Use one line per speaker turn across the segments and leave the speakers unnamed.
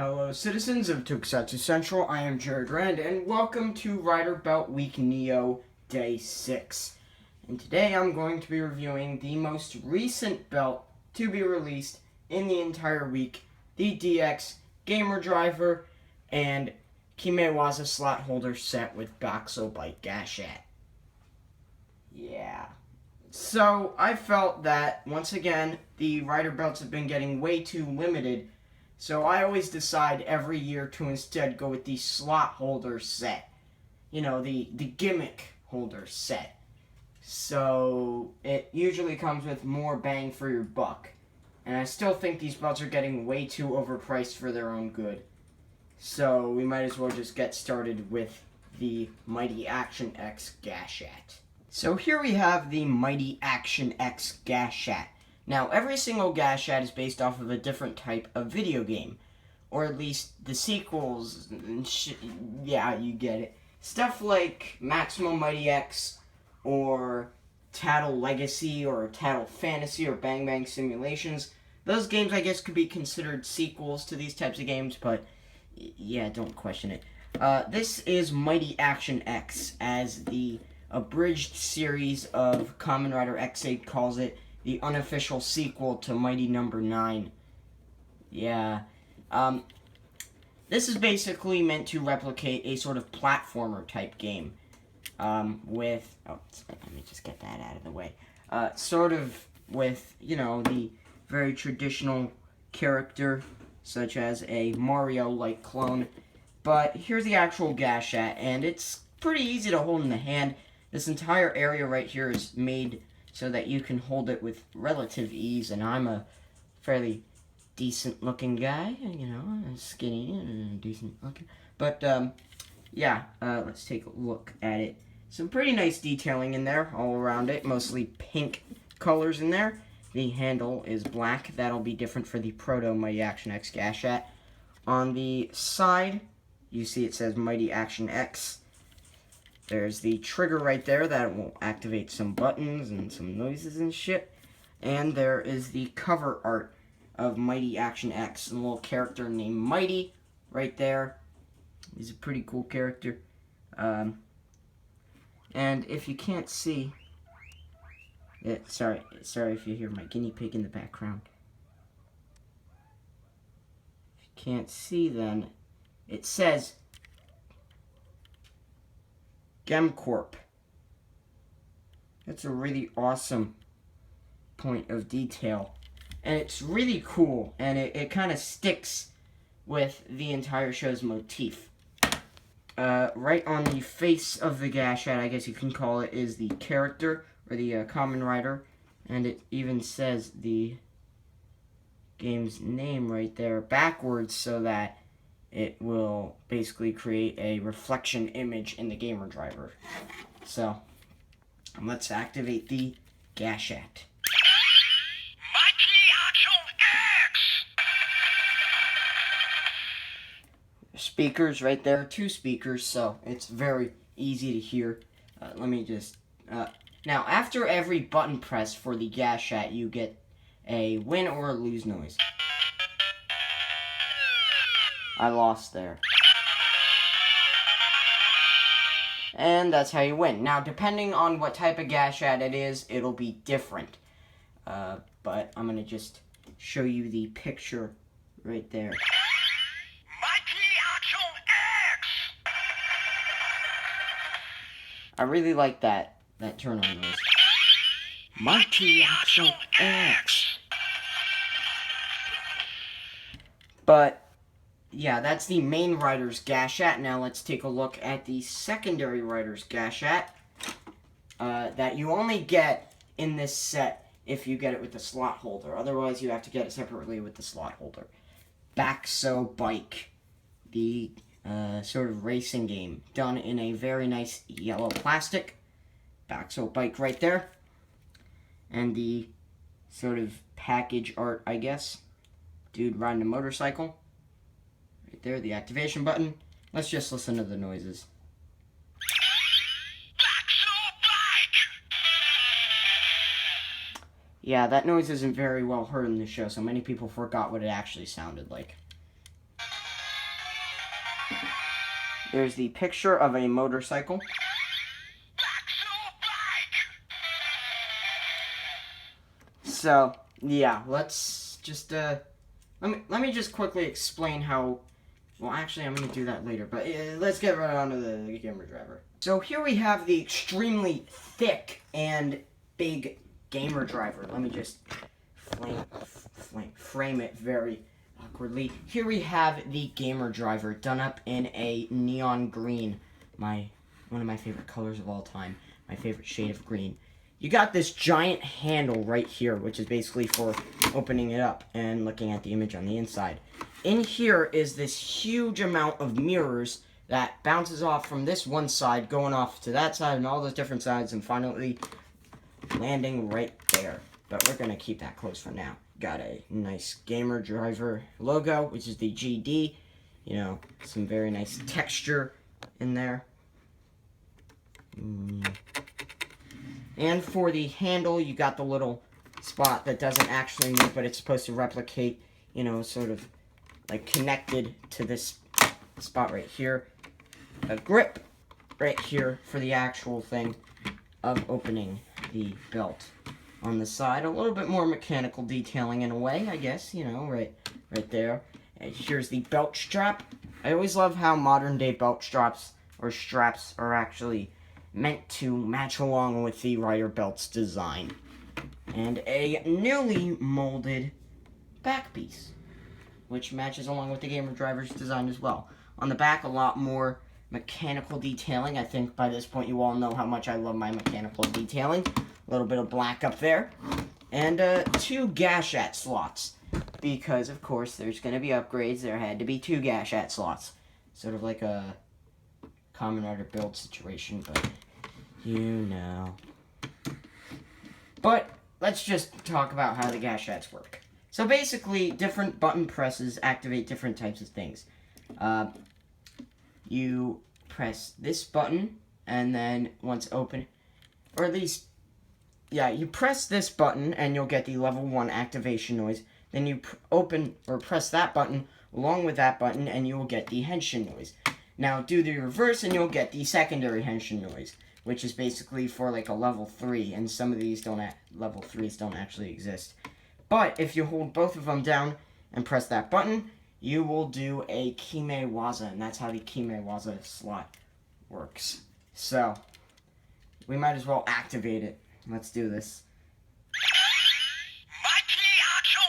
Hello, citizens of Tokusatsu Central. I am Jared Rand, and welcome to Rider Belt Week Neo Day 6. And today I'm going to be reviewing the most recent belt to be released in the entire week, the DX Gamer Driver and Kimewaza slot holder set with Baxo Bike Gashette. Yeah. So, I felt that, once again, the Rider Belts have been getting way too limited. So I always decide every year to instead go with the slot holder set. You know, the gimmick holder set. So it usually comes with more bang for your buck. And I still think these belts are getting way too overpriced for their own good. So we might as well just get started with the Mighty Action X Gashette. So here we have the Mighty Action X Gashette. Now, every single Gashette is based off of a different type of video game. Or at least the sequels, yeah, you get it. Stuff like Maximum Mighty X, or Tattle Legacy, or Tattle Fantasy, or Bang Bang Simulations. Those games, I guess, could be considered sequels to these types of games, but yeah, don't question it. This is Mighty Action X, as the abridged series of Kamen Rider X8 calls it, the unofficial sequel to Mighty Number 9. Yeah. This is basically meant to replicate a sort of platformer type game. With... Oh, let me just get that out of the way. Sort of with, you know, the very traditional character, such as a Mario-like clone. But here's the actual Gashette, and it's pretty easy to hold in the hand. This entire area right here is made so that you can hold it with relative ease, and I'm a fairly decent looking guy, you know, skinny and decent looking. But, yeah, let's take a look at it. Some pretty nice detailing in there, all around it, mostly pink colors in there. The handle is black. That'll be different for the Proto Mighty Action X Gashette. On the side, you see it says Mighty Action X. There's the trigger right there that will activate some buttons and some noises and shit. And there is the cover art of Mighty Action X. A little character named Mighty right there. He's a pretty cool character. And if you can't see... Yeah, sorry if you hear my guinea pig in the background. If you can't see, then it says GemCorp. That's a really awesome point of detail. And it's really cool, and it kind of sticks with the entire show's motif. Right on the face of the Gashette, I guess you can call it, is the character, or the Kamen Rider. And it even says the game's name right there backwards, so that it will basically create a reflection image in the gamer driver. So, let's activate the Gashette.
Mighty Action X!
Speakers right there, 2 speakers, so it's very easy to hear. Let me just... now, after every button press for the Gashette, you get a win or a lose noise. I lost there. And that's how you win. Now, depending on what type of Gashette it is, it'll be different. But I'm going to just show you the picture right there.
Mighty Action X!
I really like that turn-on noise.
Mighty Action X!
But... yeah, that's the main Rider's Gashette. Now let's take a look at the secondary Rider's Gashette. That you only get in this set if you get it with the slot holder. Otherwise, you have to get it separately with the slot holder. Baxo Bike. The sort of racing game. Done in a very nice yellow plastic. Baxo Bike right there. And the sort of package art, I guess. Dude riding a motorcycle. There, the activation button. Let's just listen to the noises.
Baxo Bike!
Yeah, that noise isn't very well heard in the show, so many people forgot what it actually sounded like. There's the picture of a motorcycle.
Back to bike.
So, yeah, let's just, let me just quickly explain how, well, actually, I'm going to do that later, but let's get right on to the gamer driver. So here we have the extremely thick and big gamer driver. Let me just frame it very awkwardly. Here we have the gamer driver done up in a neon green, one of my favorite colors of all time, my favorite shade of green. You got this giant handle right here, which is basically for opening it up and looking at the image on the inside. In here is this huge amount of mirrors that bounces off from this one side, going off to that side and all those different sides, and finally landing right there. But we're going to keep that close for now. Got a nice gamer driver logo, which is the GD. You know, some very nice texture in there. And for the handle, you got the little spot that doesn't actually move, but it's supposed to replicate, you know, sort of like connected to this spot right here. A grip right here for the actual thing of opening the belt. On the side, a little bit more mechanical detailing in a way, I guess, you know, right there. And here's the belt strap. I always love how modern day belt straps are actually meant to match along with the rider belt's design. And a newly molded back piece, which matches along with the gamer driver's design as well. On the back, a lot more mechanical detailing. I think by this point you all know how much I love my mechanical detailing. A little bit of black up there. And 2 gashat slots. Because, of course, there's going to be upgrades. There had to be 2 gashat slots. Sort of like a common rider build situation, but you know. But let's just talk about how the gashats work. So basically, different button presses activate different types of things. You press this button, and then once open, or at least, yeah, you press this button, and you'll get the level 1 activation noise. Then you open or press that button along with that button, and you will get the henshin noise. Now do the reverse, and you'll get the secondary henshin noise, which is basically for like a level 3, and some of these level 3s don't actually exist. But if you hold both of them down and press that button, you will do a Kimewaza, and that's how the Kimewaza slot works. So, we might as well activate it. Let's do this.
Mighty Action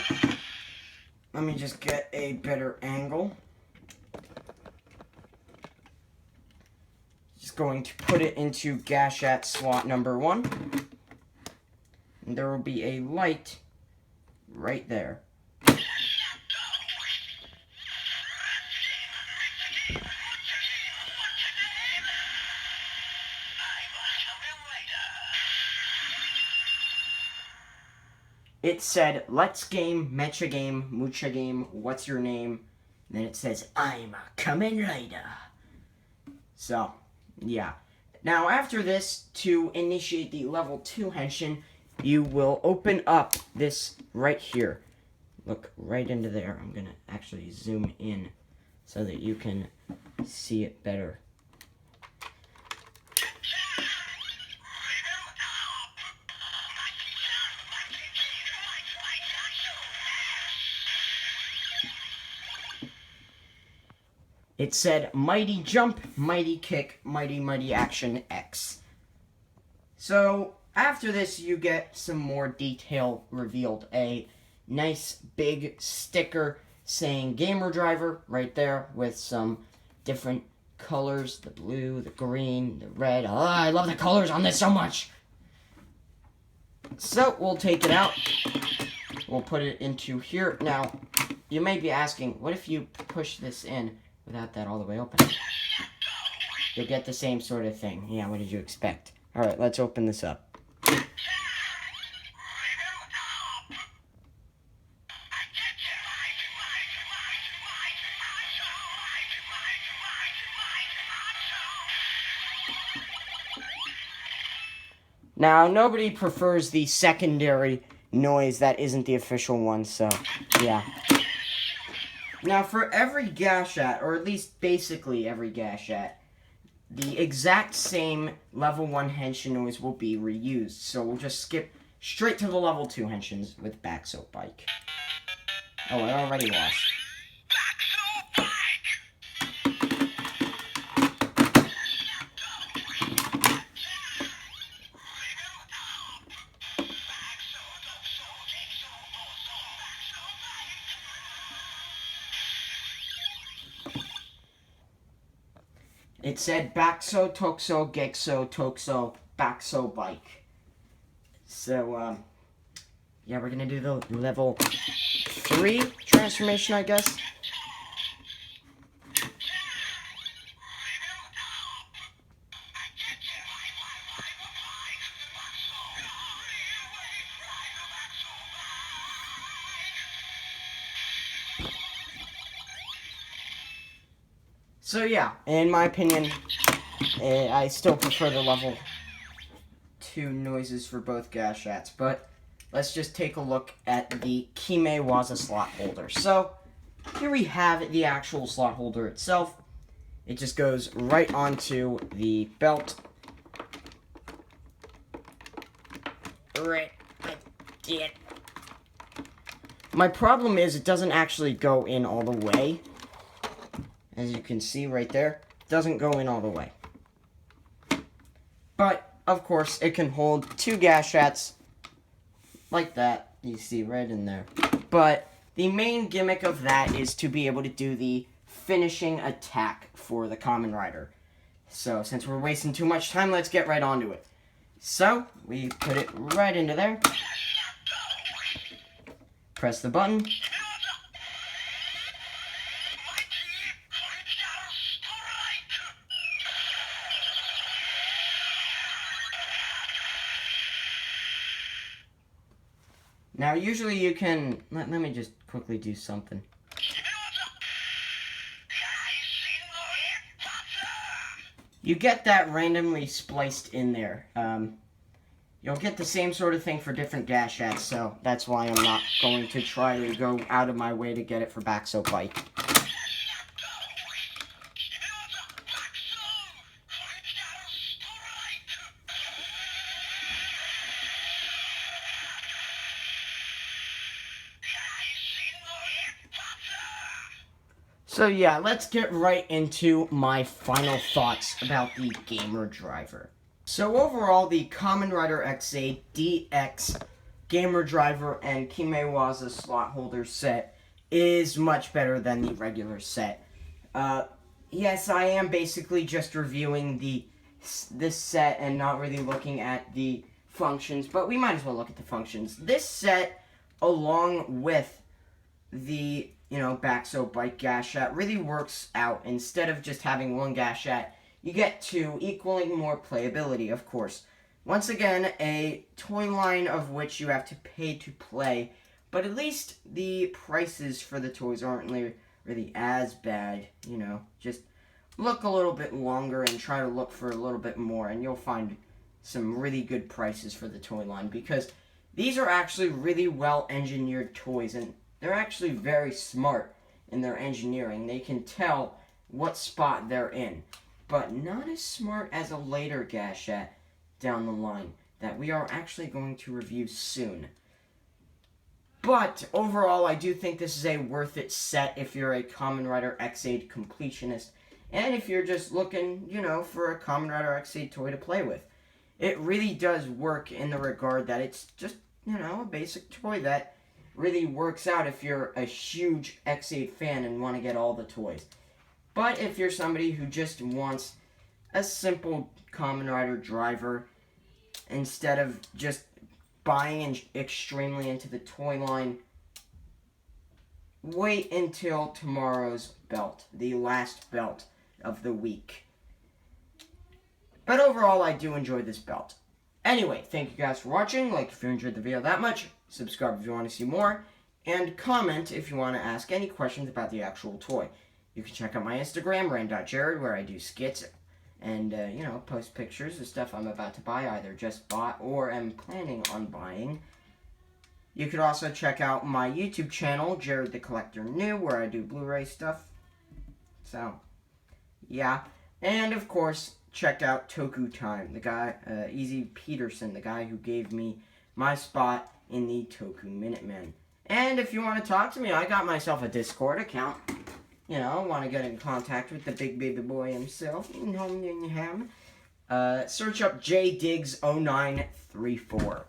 X.
Let me just get a better angle. Just going to put it into gashat slot number 1. And there will be a light right there. It said, let's game, mecha game, mucha game, what's your name? And then it says, I'm a Kamen Rider. So, yeah. Now, after this, to initiate the level 2 henshin, you will open up this right here. Look right into there. I'm going to actually zoom in so that you can see it better. It said, Mighty Jump, Mighty Kick, Mighty Action X. So, after this, you get some more detail revealed. A nice big sticker saying Gamer Driver right there with some different colors. The blue, the green, the red. Oh, I love the colors on this so much! So, we'll take it out. We'll put it into here. Now, you may be asking, what if you push this in without that all the way open? You'll get the same sort of thing. Yeah, what did you expect? Alright, let's open this up. Now, nobody prefers the secondary noise that isn't the official one, so, yeah. Now, for every Gashat, or at least basically every Gashat, the exact same level 1 henshin noise will be reused. So we'll just skip straight to the level 2 henshins with Backsoap Bike. Oh, I already lost. It said Bakso, Toxo, Gexo, Toxo, Bakso Bike. So, yeah, we're gonna do the level 3 transformation, I guess. So yeah, in my opinion, I still prefer the level 2 noises for both Gashats, but let's just take a look at the Kimewaza slot holder. So here we have the actual slot holder itself. It just goes right onto the belt. Right, it. My problem is it doesn't actually go in all the way. As you can see right there, it doesn't go in all the way. But, of course, it can hold 2 Gashats like that. You see right in there. But the main gimmick of that is to be able to do the finishing attack for the Kamen Rider. So, since we're wasting too much time, let's get right onto it. So, we put it right into there. Press the button. Now, usually you can... Let me just quickly do something. You get that randomly spliced in there. You'll get the same sort of thing for different Gashats, so that's why I'm not going to try to go out of my way to get it for Backsoap Bike. So yeah, let's get right into my final thoughts about the Gamer Driver. So overall, the Kamen Rider XA DX Gamer Driver and Kimewaza slot holder set is much better than the regular set. Yes, I am basically just reviewing this set and not really looking at the functions, but we might as well look at the functions. This set, along with the Backsoap Bike Gashat, really works out. Instead of just having one Gashat, you get 2, equaling more playability, of course. Once again, a toy line of which you have to pay to play, but at least the prices for the toys aren't really as bad, Just look a little bit longer and try to look for a little bit more, and you'll find some really good prices for the toy line, because these are actually really well-engineered toys, and they're actually very smart in their engineering. They can tell what spot they're in, but not as smart as a later Gashat down the line that we are actually going to review soon. But overall, I do think this is a worth it set if you're a Kamen Rider X8 completionist, and if you're just looking, for a Kamen Rider X8 toy to play with. It really does work in the regard that it's just, a basic toy that really works out if you're a huge X8 fan and want to get all the toys. But if you're somebody who just wants a simple Kamen Rider driver, instead of just buying extremely into the toy line, wait until tomorrow's belt, the last belt of the week. But overall, I do enjoy this belt. Anyway, thank you guys for watching. Like if you enjoyed the video that much, subscribe if you want to see more, and comment if you want to ask any questions about the actual toy. You can check out my Instagram, ran.jared, where I do skits and, post pictures of stuff I'm about to buy, either just bought or am planning on buying. You could also check out my YouTube channel, Jared the Collector New, where I do Blu-ray stuff. So, yeah. And, of course, check out Toku Time, the guy, Easy Peterson, the guy who gave me my spot in the Toku Minutemen. And if you want to talk to me, I got myself a Discord account. You know, want to get in contact with the big baby boy himself. Search up JDiggs0934.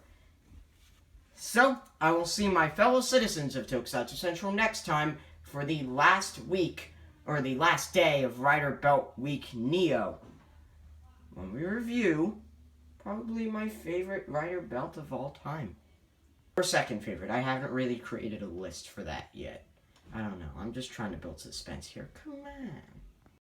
So, I will see my fellow citizens of Tokusatsu Central next time for the last week, or the last day of Rider Belt Week Neo, when we review probably my favorite Rider Belt of all time. Or second favorite. I haven't really created a list for that yet. I don't know. I'm just trying to build suspense here. Come on.